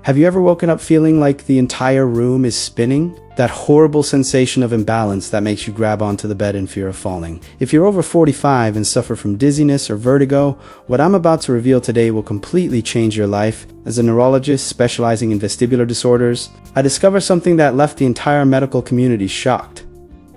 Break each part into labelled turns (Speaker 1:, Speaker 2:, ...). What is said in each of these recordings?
Speaker 1: Have you ever woken up feeling like the entire room is spinning? That horrible sensation of imbalance that makes you grab onto the bed in fear of falling. If you're over 45 and suffer from dizziness or vertigo, what I'm about to reveal today will completely change your life. As a neurologist specializing in vestibular disorders, I discovered something that left the entire medical community shocked.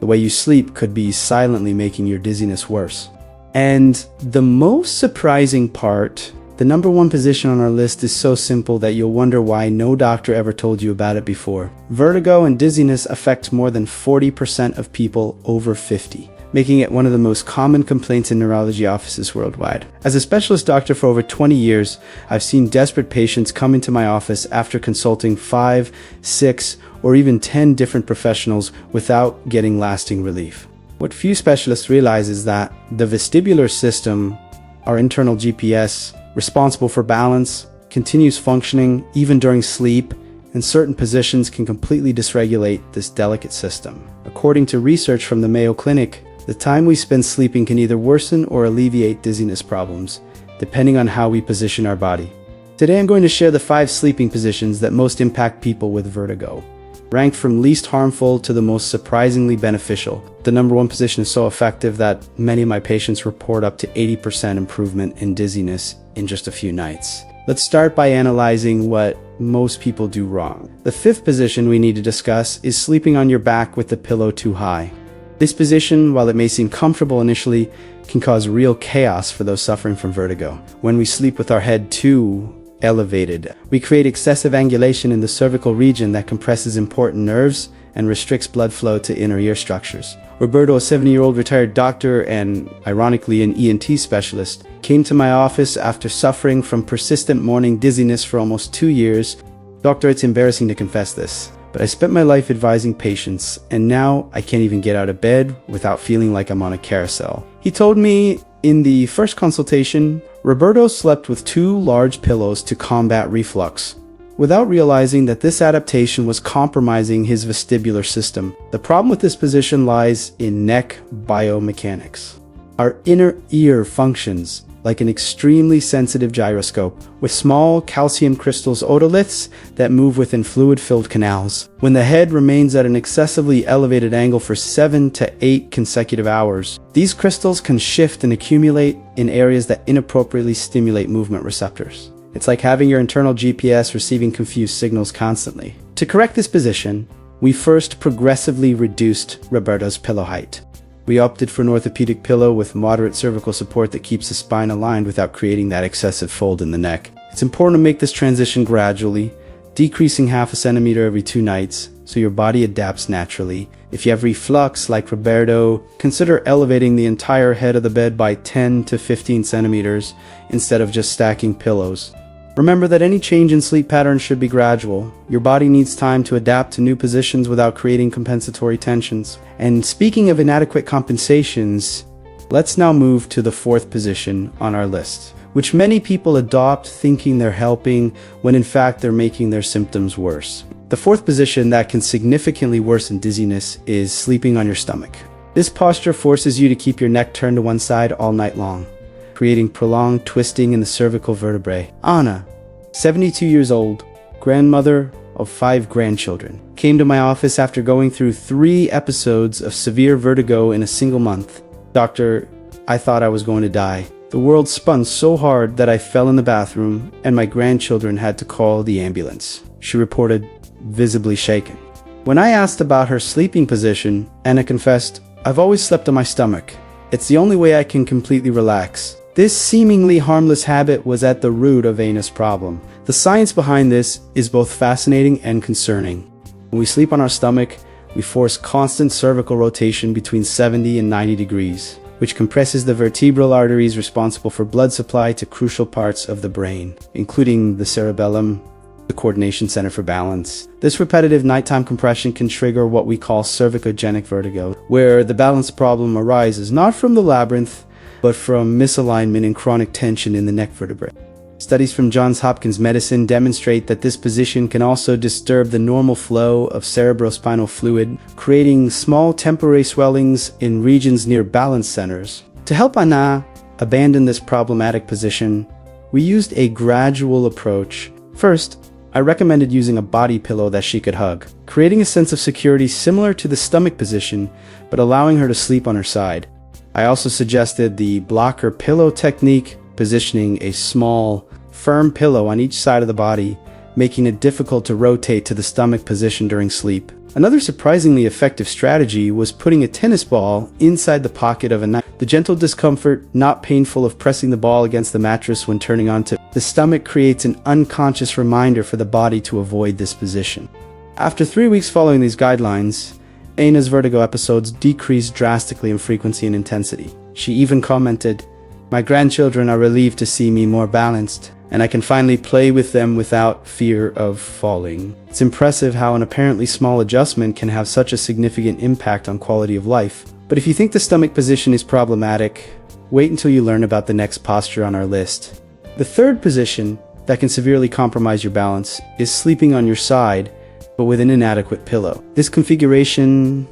Speaker 1: The way you sleep could be silently making your dizziness worse. And the most surprising part, the number one position on our list is so simple that you'll wonder why no doctor ever told you about it before. Vertigo and dizziness affect more than 40% of people over 50, making it one of the most common complaints in neurology offices worldwide. As a specialist doctor for over 20 years, I've seen desperate patients come into my office after consulting 5, 6, or even 10 different professionals without getting lasting relief. What few specialists realize is that the vestibular system, our internal GPS, responsible for balance, continues functioning even during sleep, and certain positions can completely dysregulate this delicate system. According to research from the Mayo Clinic, the time we spend sleeping can either worsen or alleviate dizziness problems, depending on how we position our body. Today I'm going to share the 5 sleeping positions that most impact people with vertigo, ranked from least harmful to the most surprisingly beneficial. The number one position is so effective that many of my patients report up to 80% improvement in dizziness in just a few nights. Let's start by analyzing what most people do wrong. The 5th position we need to discuss is sleeping on your back with the pillow too high. This position, while it may seem comfortable initially, can cause real chaos for those suffering from vertigo. When we sleep with our head too elevated, we create excessive angulation in the cervical region that compresses important nerves and restricts blood flow to inner ear structures. Roberto, a 70-year-old retired doctor and, ironically, an ENT specialist, came to my office after suffering from persistent morning dizziness for almost 2 years. Doctor, it's embarrassing to confess this, but I spent my life advising patients, and now I can't even get out of bed without feeling like I'm on a carousel. He told me in the first consultation, Roberto slept with 2 large pillows to combat reflux, without realizing that this adaptation was compromising his vestibular system. The problem with this position lies in neck biomechanics. Our inner ear functions like an extremely sensitive gyroscope, with small calcium crystals otoliths that move within fluid-filled canals. When the head remains at an excessively elevated angle for 7 to 8 consecutive hours, these crystals can shift and accumulate in areas that inappropriately stimulate movement receptors. It's like having your internal GPS receiving confused signals constantly. To correct this position, we first progressively reduced Roberto's pillow height. We opted for an orthopedic pillow with moderate cervical support that keeps the spine aligned without creating that excessive fold in the neck. It's important to make this transition gradually, decreasing half a centimeter every 2 nights, so your body adapts naturally. If you have reflux like Roberto, consider elevating the entire head of the bed by 10 to 15 centimeters instead of just stacking pillows. Remember that any change in sleep patterns should be gradual. Your body needs time to adapt to new positions without creating compensatory tensions. And speaking of inadequate compensations, let's now move to the 4th position on our list, which many people adopt thinking they're helping when in fact they're making their symptoms worse. The 4th position that can significantly worsen dizziness is sleeping on your stomach. This posture forces you to keep your neck turned to one side all night long, creating prolonged twisting in the cervical vertebrae. Anna, 72 years old, grandmother of 5 grandchildren, came to my office after going through 3 episodes of severe vertigo in a single month. Doctor, I thought I was going to die. The world spun so hard that I fell in the bathroom and my grandchildren had to call the ambulance, she reported, visibly shaken. When I asked about her sleeping position, Anna confessed, I've always slept on my stomach. It's the only way I can completely relax. This seemingly harmless habit was at the root of Anna's problem. The science behind this is both fascinating and concerning. When we sleep on our stomach, we force constant cervical rotation between 70 and 90 degrees, which compresses the vertebral arteries responsible for blood supply to crucial parts of the brain, including the cerebellum, the coordination center for balance. This repetitive nighttime compression can trigger what we call cervicogenic vertigo, where the balance problem arises not from the labyrinth, but from misalignment and chronic tension in the neck vertebrae. Studies from Johns Hopkins Medicine demonstrate that this position can also disturb the normal flow of cerebrospinal fluid, creating small temporary swellings in regions near balance centers. To help Anna abandon this problematic position, we used a gradual approach. First, I recommended using a body pillow that she could hug, creating a sense of security similar to the stomach position, but allowing her to sleep on her side. I also suggested the blocker pillow technique, positioning a small, firm pillow on each side of the body, making it difficult to rotate to the stomach position during sleep. Another surprisingly effective strategy was putting a tennis ball inside the pocket of a knife. The gentle discomfort, not painful, of pressing the ball against the mattress when turning onto the stomach creates an unconscious reminder for the body to avoid this position. After 3 weeks following these guidelines, Aina's vertigo episodes decreased drastically in frequency and intensity. She even commented, "My grandchildren are relieved to see me more balanced, and I can finally play with them without fear of falling." It's impressive how an apparently small adjustment can have such a significant impact on quality of life. But if you think the stomach position is problematic, wait until you learn about the next posture on our list. The third position that can severely compromise your balance is sleeping on your side, but with an inadequate pillow. This configuration,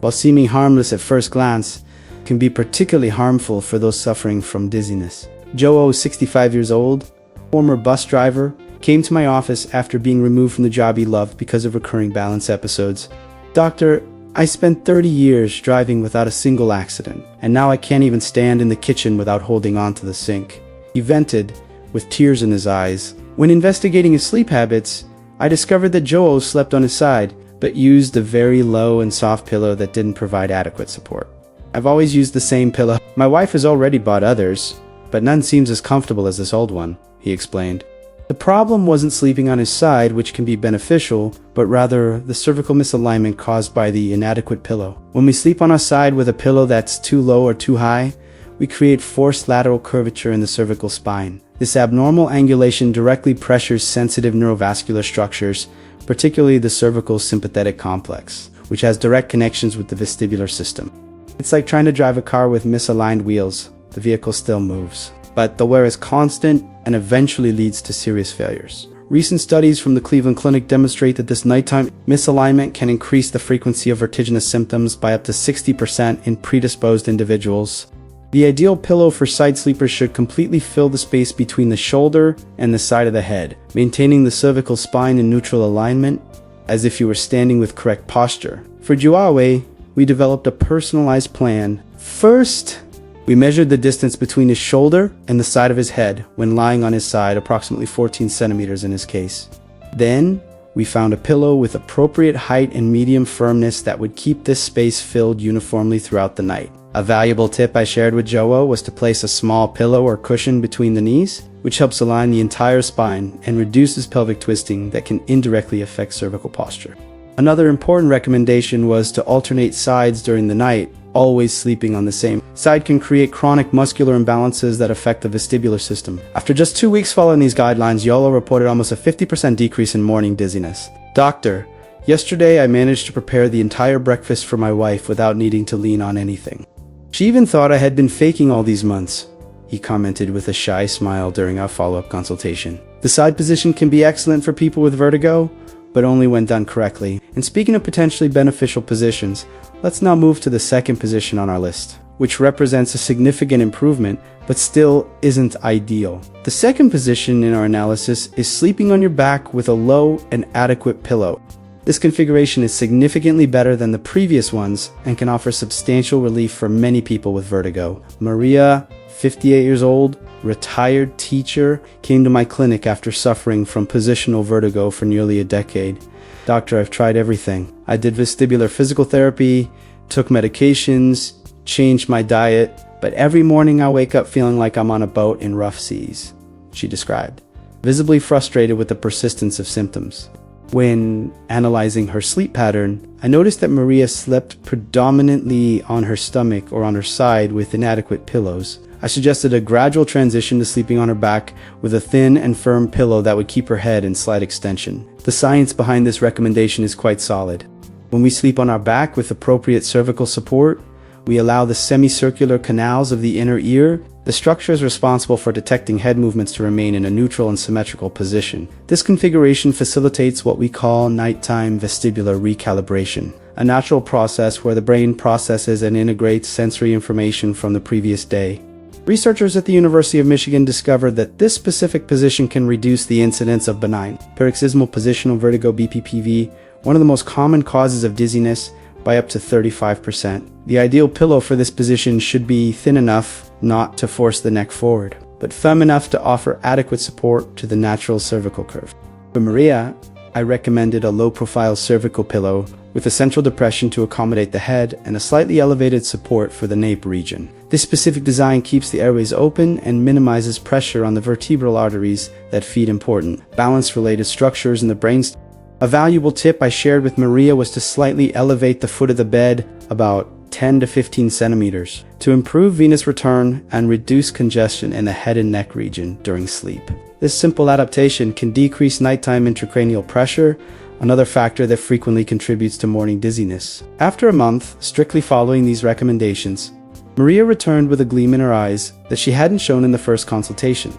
Speaker 1: while seeming harmless at first glance, can be particularly harmful for those suffering from dizziness. Joe, 65 years old, former bus driver, came to my office after being removed from the job he loved because of recurring balance episodes. "Doctor, I spent 30 years driving without a single accident, and now I can't even stand in the kitchen without holding onto the sink." He vented, with tears in his eyes. When investigating his sleep habits, I discovered that Joe slept on his side, but used a very low and soft pillow that didn't provide adequate support. "I've always used the same pillow. My wife has already bought others, but none seems as comfortable as this old one," he explained. The problem wasn't sleeping on his side, which can be beneficial, but rather the cervical misalignment caused by the inadequate pillow. When we sleep on our side with a pillow that's too low or too high, we create forced lateral curvature in the cervical spine. This abnormal angulation directly pressures sensitive neurovascular structures, particularly the cervical sympathetic complex, which has direct connections with the vestibular system. It's like trying to drive a car with misaligned wheels. The vehicle still moves, but the wear is constant and eventually leads to serious failures. Recent studies from the Cleveland Clinic demonstrate that this nighttime misalignment can increase the frequency of vertiginous symptoms by up to 60% in predisposed individuals. The ideal pillow for side sleepers should completely fill the space between the shoulder and the side of the head, maintaining the cervical spine in neutral alignment, as if you were standing with correct posture. For Juawe, we developed a personalized plan. First, we measured the distance between his shoulder and the side of his head when lying on his side, approximately 14 centimeters in his case. Then, we found a pillow with appropriate height and medium firmness that would keep this space filled uniformly throughout the night. A valuable tip I shared with Joa was to place a small pillow or cushion between the knees, which helps align the entire spine and reduces pelvic twisting that can indirectly affect cervical posture. Another important recommendation was to alternate sides during the night. Always sleeping on the same side can create chronic muscular imbalances that affect the vestibular system. After just 2 weeks following these guidelines, Yolo reported almost a 50% decrease in morning dizziness. "Doctor, yesterday I managed to prepare the entire breakfast for my wife without needing to lean on anything. She even thought I had been faking all these months," he commented with a shy smile during our follow-up consultation. The side position can be excellent for people with vertigo, but only when done correctly. And speaking of potentially beneficial positions, let's now move to the second position on our list, which represents a significant improvement, but still isn't ideal. The second position in our analysis is sleeping on your back with a low and adequate pillow. This configuration is significantly better than the previous ones and can offer substantial relief for many people with vertigo. Maria, 58 years old, retired teacher, came to my clinic after suffering from positional vertigo for nearly a decade. "Doctor, I've tried everything. I did vestibular physical therapy, took medications, changed my diet, but every morning I wake up feeling like I'm on a boat in rough seas," she described, visibly frustrated with the persistence of symptoms. When analyzing her sleep pattern, I noticed that Maria slept predominantly on her stomach or on her side with inadequate pillows. I suggested a gradual transition to sleeping on her back with a thin and firm pillow that would keep her head in slight extension. The science behind this recommendation is quite solid. When we sleep on our back with appropriate cervical support, we allow the semicircular canals of the inner ear, the structures responsible for detecting head movements, to remain in a neutral and symmetrical position. This configuration facilitates what we call nighttime vestibular recalibration, a natural process where the brain processes and integrates sensory information from the previous day. Researchers at the University of Michigan discovered that this specific position can reduce the incidence of benign paroxysmal positional vertigo (BPPV), one of the most common causes of dizziness, by up to 35%. The ideal pillow for this position should be thin enough not to force the neck forward, but firm enough to offer adequate support to the natural cervical curve. For Maria, I recommended a low-profile cervical pillow with a central depression to accommodate the head and a slightly elevated support for the nape region. This specific design keeps the airways open and minimizes pressure on the vertebral arteries that feed important balance-related structures in the brainstem. A valuable tip I shared with Maria was to slightly elevate the foot of the bed about 10 to 15 centimeters to improve venous return and reduce congestion in the head and neck region during sleep. This simple adaptation can decrease nighttime intracranial pressure, another factor that frequently contributes to morning dizziness. After a month, strictly following these recommendations, Maria returned with a gleam in her eyes that she hadn't shown in the first consultation.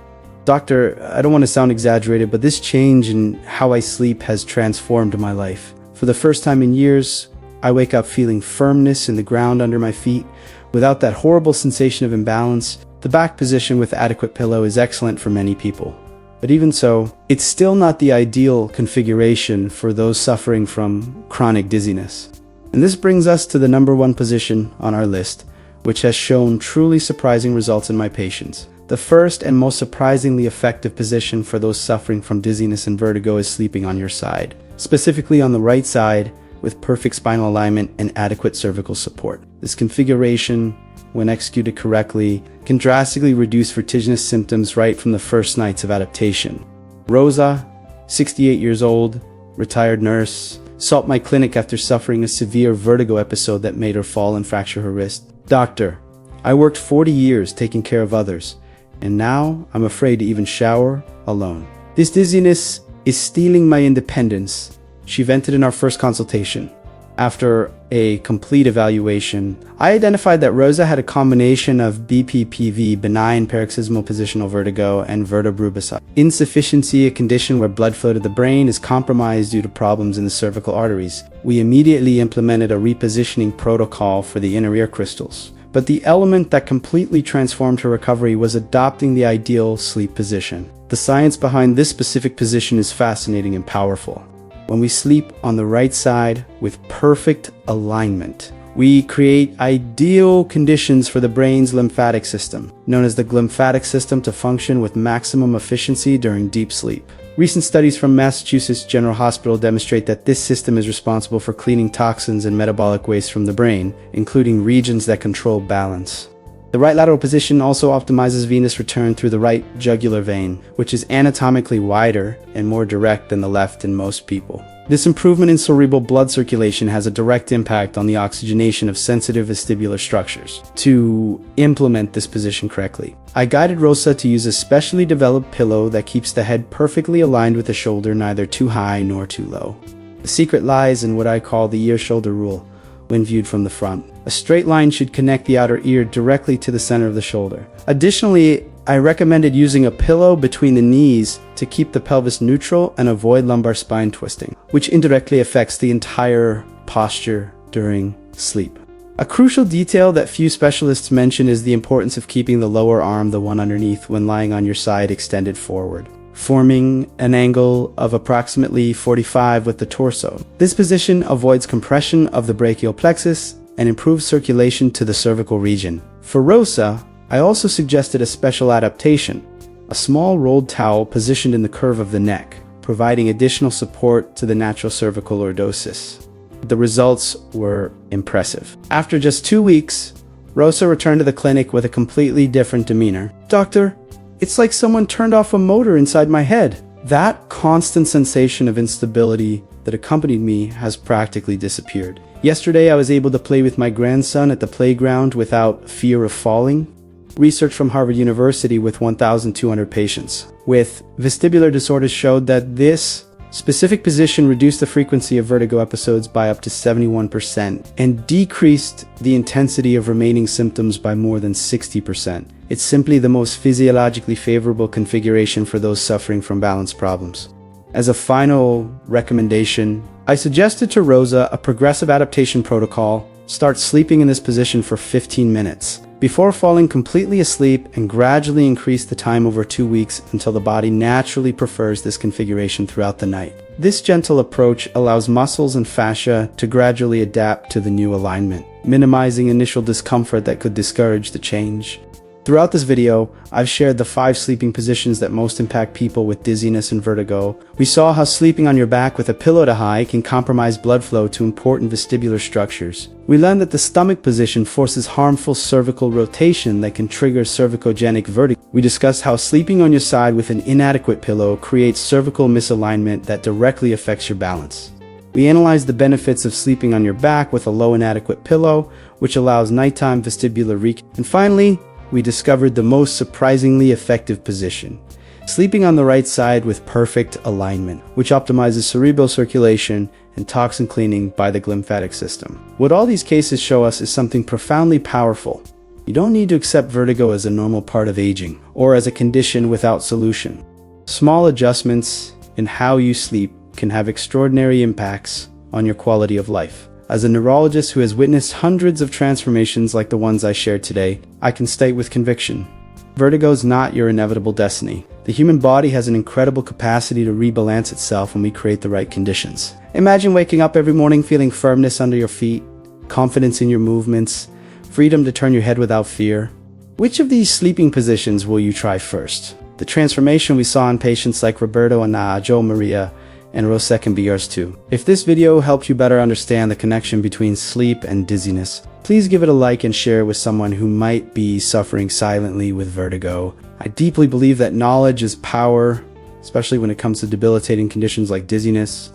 Speaker 1: Doctor, I don't want to sound exaggerated, but this change in how I sleep has transformed my life. For the first time in years, I wake up feeling firmness in the ground under my feet, without that horrible sensation of imbalance. The back position with adequate pillow is excellent for many people. But even so, it's still not the ideal configuration for those suffering from chronic dizziness. And this brings us to the number one position on our list, which has shown truly surprising results in my patients. The first and most surprisingly effective position for those suffering from dizziness and vertigo is sleeping on your side, specifically on the right side, with perfect spinal alignment and adequate cervical support. This configuration, when executed correctly, can drastically reduce vertiginous symptoms right from the first nights of adaptation. Rosa, 68 years old, retired nurse, sought my clinic after suffering a severe vertigo episode that made her fall and fracture her wrist. Doctor, I worked 40 years taking care of others, and now I'm afraid to even shower alone. This dizziness is stealing my independence, she vented in our first consultation. After a complete evaluation, I identified that Rosa had a combination of BPPV, benign paroxysmal positional vertigo, and vertebropathy insufficiency, a condition where blood flow to the brain is compromised due to problems in the cervical arteries. We immediately implemented a repositioning protocol for the inner ear crystals. But the element that completely transformed her recovery was adopting the ideal sleep position. The science behind this specific position is fascinating and powerful. When we sleep on the right side with perfect alignment, we create ideal conditions for the brain's lymphatic system, known as the glymphatic system, to function with maximum efficiency during deep sleep. Recent studies from Massachusetts General Hospital demonstrate that this system is responsible for cleaning toxins and metabolic waste from the brain, including regions that control balance. The right lateral position also optimizes venous return through the right jugular vein, which is anatomically wider and more direct than the left in most people. This improvement in cerebral blood circulation has a direct impact on the oxygenation of sensitive vestibular structures. To implement this position correctly, I guided Rosa to use a specially developed pillow that keeps the head perfectly aligned with the shoulder, neither too high nor too low. The secret lies in what I call the ear-shoulder rule when viewed from the front. A straight line should connect the outer ear directly to the center of the shoulder. Additionally, I recommended using a pillow between the knees to keep the pelvis neutral and avoid lumbar spine twisting, which indirectly affects the entire posture during sleep. A crucial detail that few specialists mention is the importance of keeping the lower arm, the one underneath, when lying on your side, extended forward, forming an angle of approximately 45 with the torso. This position avoids compression of the brachial plexus and improves circulation to the cervical region. For Rosa, I also suggested a special adaptation, a small rolled towel positioned in the curve of the neck, providing additional support to the natural cervical lordosis. The results were impressive. After just 2 weeks, Rosa returned to the clinic with a completely different demeanor. Doctor, it's like someone turned off a motor inside my head. That constant sensation of instability that accompanied me has practically disappeared. Yesterday, I was able to play with my grandson at the playground without fear of falling. Research from Harvard University with 1,200 patients with vestibular disorders showed that this specific position reduced the frequency of vertigo episodes by up to 71% and decreased the intensity of remaining symptoms by more than 60%. It's simply the most physiologically favorable configuration for those suffering from balance problems. As a final recommendation, I suggested to Rosa a progressive adaptation protocol. Start sleeping in this position for 15 minutes. before falling completely asleep, and gradually increase the time over 2 weeks until the body naturally prefers this configuration throughout the night. This gentle approach allows muscles and fascia to gradually adapt to the new alignment, minimizing initial discomfort that could discourage the change. Throughout this video, I've shared the 5 sleeping positions that most impact people with dizziness and vertigo. We saw how sleeping on your back with a pillow to high can compromise blood flow to important vestibular structures. We learned that the stomach position forces harmful cervical rotation that can trigger cervicogenic vertigo. We discussed how sleeping on your side with an inadequate pillow creates cervical misalignment that directly affects your balance. We analyzed the benefits of sleeping on your back with a low inadequate pillow, which allows nighttime vestibular And finally, we discovered the most surprisingly effective position, sleeping on the right side with perfect alignment, which optimizes cerebral circulation and toxin cleaning by the lymphatic system. What all these cases show us is something profoundly powerful. You don't need to accept vertigo as a normal part of aging, or as a condition without solution. Small adjustments in how you sleep can have extraordinary impacts on your quality of life. As a neurologist who has witnessed hundreds of transformations like the ones I shared today, I can state with conviction, vertigo is not your inevitable destiny. The human body has an incredible capacity to rebalance itself when we create the right conditions. Imagine waking up every morning feeling firmness under your feet, confidence in your movements, freedom to turn your head without fear. Which of these sleeping positions will you try first? The transformation we saw in patients like Roberto and Jo Maria and Rosek can be yours too. If this video helped you better understand the connection between sleep and dizziness, please give it a like and share it with someone who might be suffering silently with vertigo. I deeply believe that knowledge is power, especially when it comes to debilitating conditions like dizziness.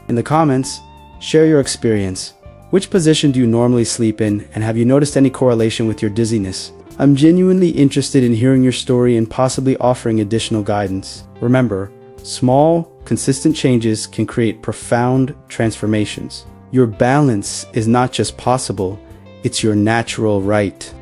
Speaker 1: In the comments, share your experience. Which position do you normally sleep in, and have you noticed any correlation with your dizziness? I'm genuinely interested in hearing your story and possibly offering additional guidance. Remember, small, consistent changes can create profound transformations. Your balance is not just possible, it's your natural right.